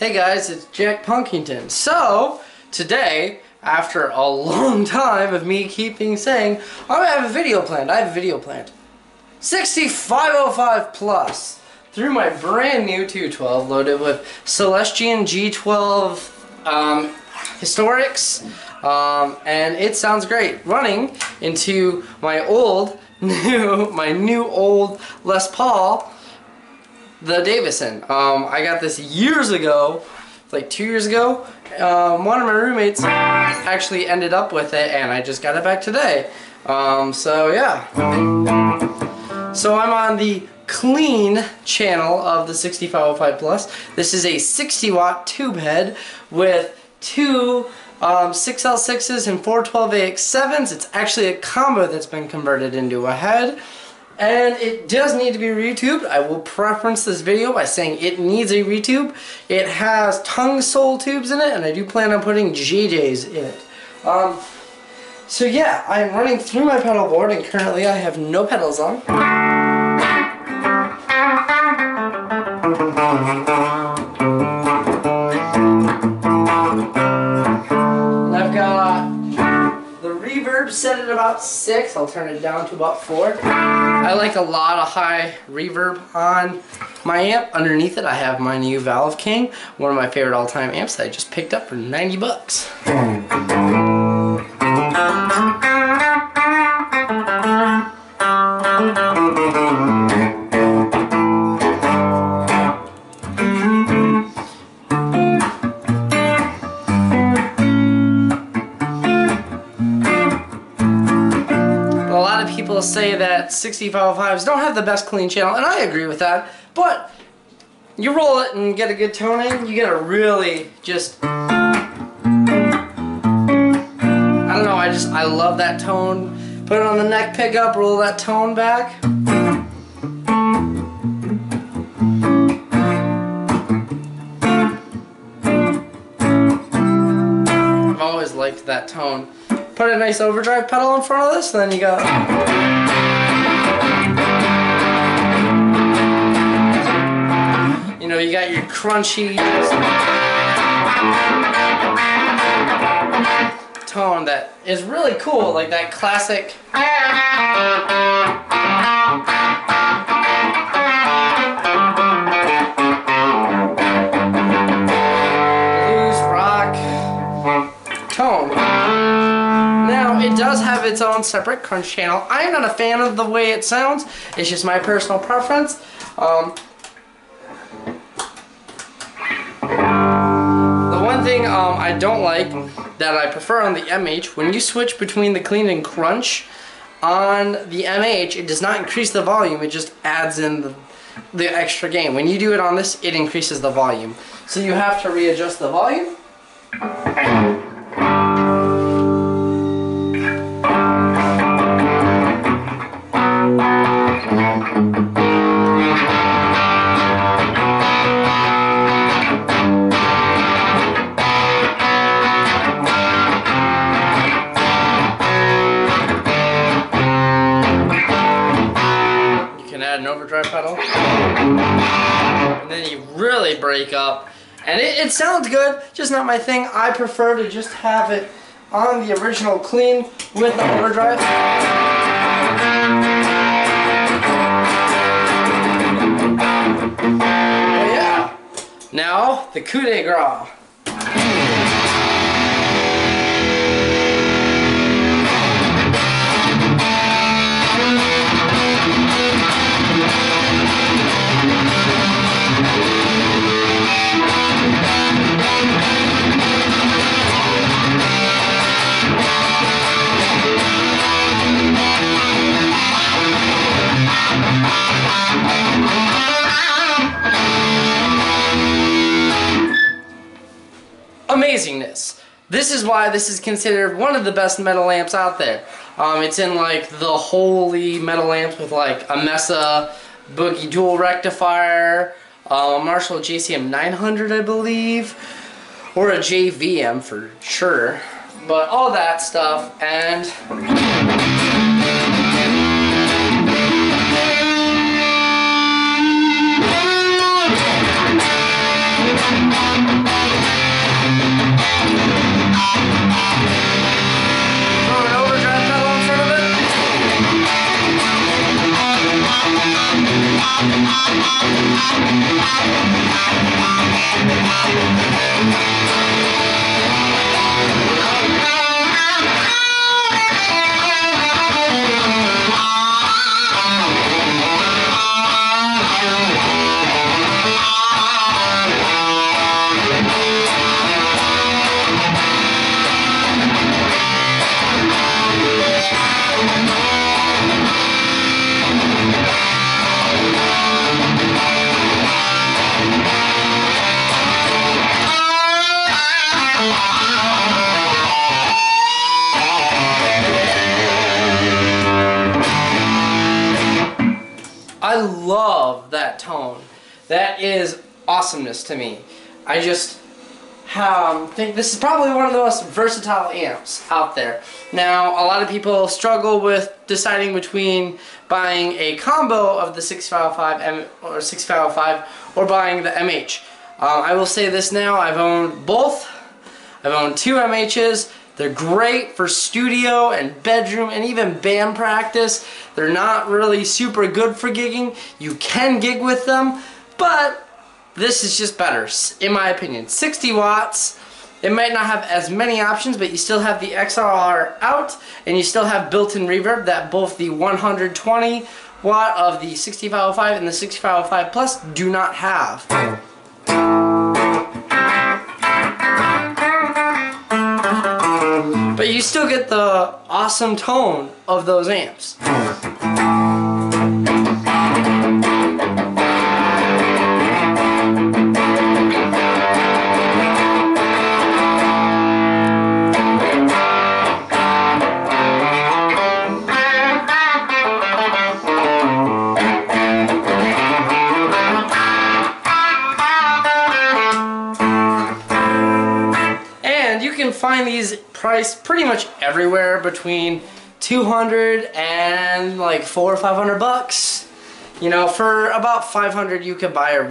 Hey guys, it's Jack Punkington. So, today, after a long time of me keeping saying, I have a video planned, 6505 Plus, through my brand new 212 loaded with Celestian G12 Historics, and it sounds great. Running into my new old Les Paul, the Davison. I got this years ago, like 2 years ago. One of my roommates actually ended up with it, and I just got it back today. So yeah. So I'm on the clean channel of the 6505 Plus. This is a 60 watt tube head with two 6L6s and 412AX7s. It's actually a combo that's been converted into a head. And it does need to be retubed. I will preference this video by saying it needs a retube. It has tongue sole tubes in it, and I do plan on putting JJs in it. So yeah, I'm running through my pedal board, and currently I have no pedals on. And I've got the reverb set at about 6. I'll turn it down to about 4. I like a lot of high reverb on my amp. Underneath it I have my new Valve King, one of my favorite all-time amps that I just picked up for 90 bucks. People say that 6505s don't have the best clean channel, and I agree with that, but you roll it and get a good tone in, you get a really just, I don't know, I love that tone. Put it on the neck pickup, roll that tone back. I've always liked that tone. Put a nice overdrive pedal in front of this, then you got, you know, you got your crunchy tone that is really cool, like that classic blues rock tone. It does have its own separate crunch channel. I'm not a fan of the way it sounds. It's just my personal preference. The one thing I don't like that I prefer on the MH, when you switch between the clean and crunch on the MH, it does not increase the volume. It just adds in the extra gain. When you do it on this, it increases the volume. So you have to readjust the volume. An overdrive pedal, and then you really break up, and it sounds good, just not my thing. I prefer to just have it on the original clean with the overdrive. Oh yeah, now the coup de grace. Amazingness. This is why this is considered one of the best metal amps out there. It's in like the holy metal amps with like a Mesa Boogie dual rectifier, a Marshall JCM 900 I believe, or a JVM for sure, but all that stuff. And Throw an overdrive pedal in front of it. I love that tone. That is awesomeness to me. I just think this is probably one of the most versatile amps out there. Now, a lot of people struggle with deciding between buying a combo of the 6505 or buying the MH. I will say this now, I've owned both. I've owned two MHs. They're great for studio and bedroom and even band practice. They're not really super good for gigging. You can gig with them, but this is just better, in my opinion. 60 watts. It might not have as many options, but you still have the XLR out, and you still have built-in reverb that both the 120 watt of the 6505 and the 6505 Plus do not have. But you still get the awesome tone of those amps. You can find these priced pretty much everywhere between $200 and like $400 or $500. You know, for about $500 you could buy a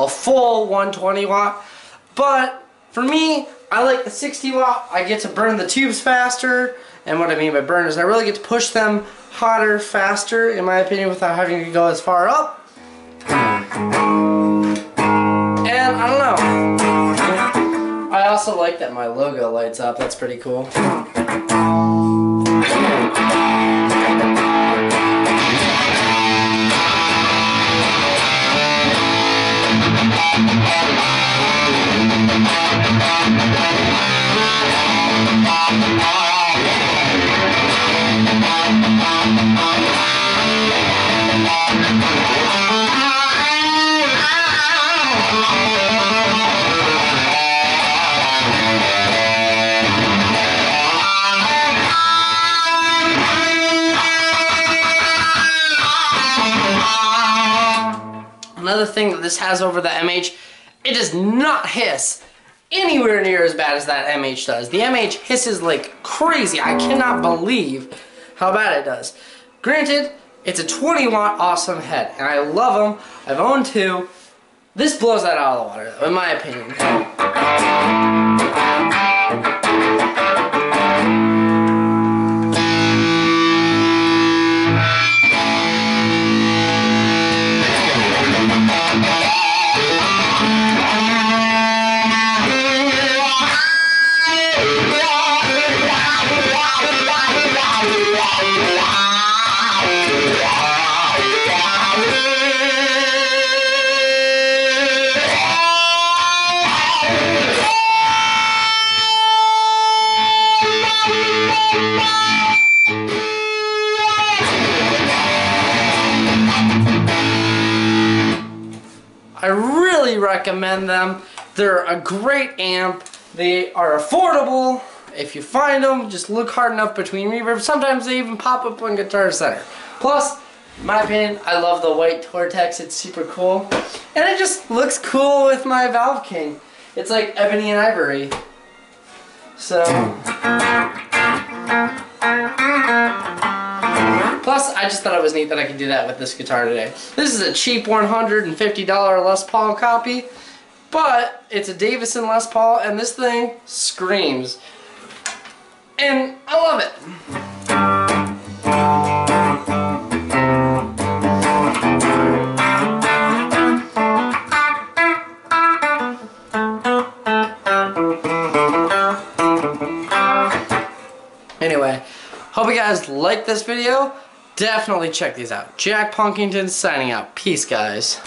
full 120 watt. But for me, I like the 60 watt. I get to burn the tubes faster, and what I mean by burn is I really get to push them hotter, faster, in my opinion, without having to go as far up. And I don't know. I also like that my logo lights up. That's pretty cool. Another thing that this has over the MH, it does not hiss anywhere near as bad as that MH does. The MH hisses like crazy. I cannot believe how bad it does. Granted, it's a 20 watt awesome head, and I love them. I've owned two. This blows that out of the water, though, in my opinion. I really recommend them. They're a great amp. They are affordable. If you find them, just look hard enough between reverb. Sometimes they even pop up on Guitar Center. Plus, in my opinion, I love the white Tortex. It's super cool. And it just looks cool with my Valve King. It's like ebony and ivory. So... Plus, I just thought it was neat that I could do that with this guitar today. This is a cheap $150 Les Paul copy. But it's a Davison Les Paul, and this thing screams. And I love it. Anyway, hope you guys liked this video. Definitely check these out. Jack Punkington signing out. Peace, guys.